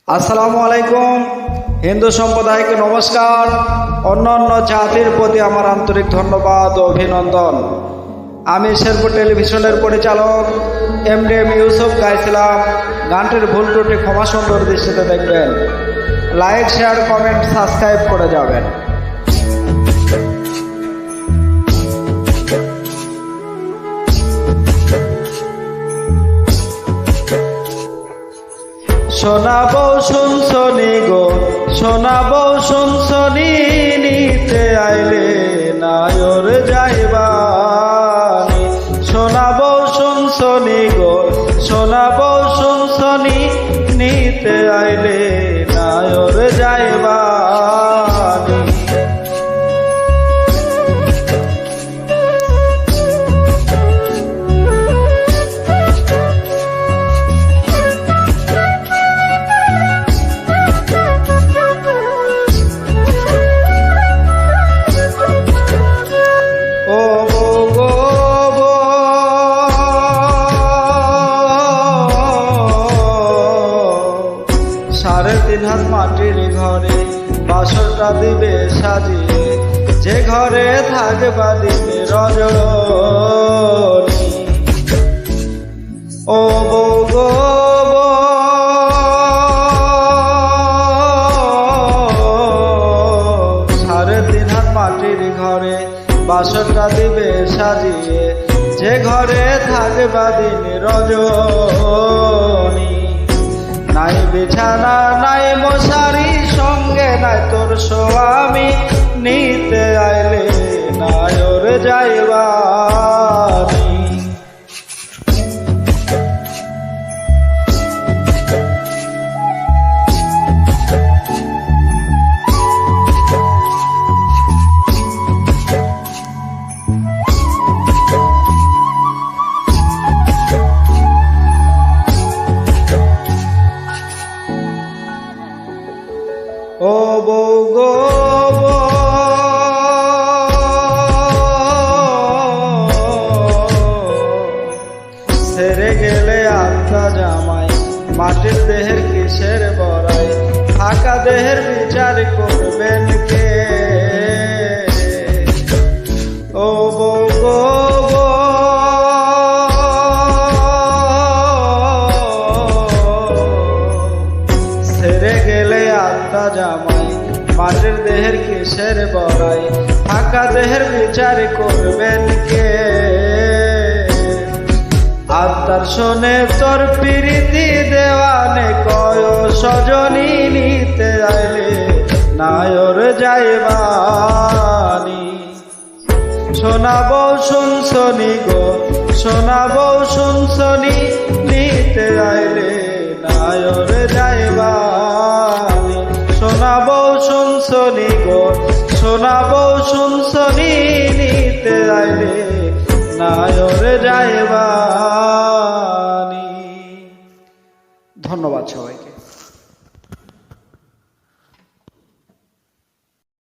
আসসালামু আলাইকুম। হিন্দু সম্প্রদায়কে নমস্কার। অন্যান্য জাতির প্রতি আমার আন্তরিক ধন্যবাদ ও অভিনন্দন। আমি শেরপুর টেলিভিশনের পরিচালক এমডিএম ইউসুফ গাইছিলাম। গানটির ভুল ত্রুটি ক্ষমা সুন্দর দৃষ্টিতে দেখবেন। লাইক, শেয়ার, কমেন্ট, সাবস্ক্রাইব করে যাবেন। শোনাবো শুনছনি গো, শোনাবো শুনছনি, নিতে আইলে নায়র যাইবানি। শোনাবো শুনছনি গো, শোনাবো শুনছনি, নিতে আইলে নায়র যাইবানি। সাড়ে 3 হাত মাটির ঘরে বাসরটা দিবে সাজিয়ে, যে ঘরে থাকবা দিবে রজনী। ও বৌ গো বৌ, সাড়ে 3 হাত মাটির ঘরে বাসরটা দিবে সাজিয়ে, যে ঘরে থাকবা দিবে রজনী। নাই বিছানা নাই মশারি, সঙ্গে নাই তোর স্বামী, নিতে আইলে নায়র যাইবানি। ও বৌ গো বৌ, ছেড়ে গেলে আত্মা জামাই, মাটির দেহের কিসের বড়াই, ফাঁকা দেহের বিচার করবেন কে? ও বৌ গো বৌ, ছেড়ে গেলে আত্মা জামাই, মাটির দেহের কিসের বড়াই, ফাঁকা দেহের বিচার করবেন কে? আত্মার শোনে তোর প্রীতি দেওয়ানে, কয় সজনী, নিতে আইলে নায়র যাইবানি। শোনাবো শুনছনি গো, শোনাবো শুনছনি, নিতে আইলে নায়র যাইবানি। শোনাবো শুনছনি গো, শোনাবো শুনছনি, নিতে আইলে নায়র যাইবানি। ধন্যবাদ সবাইকে।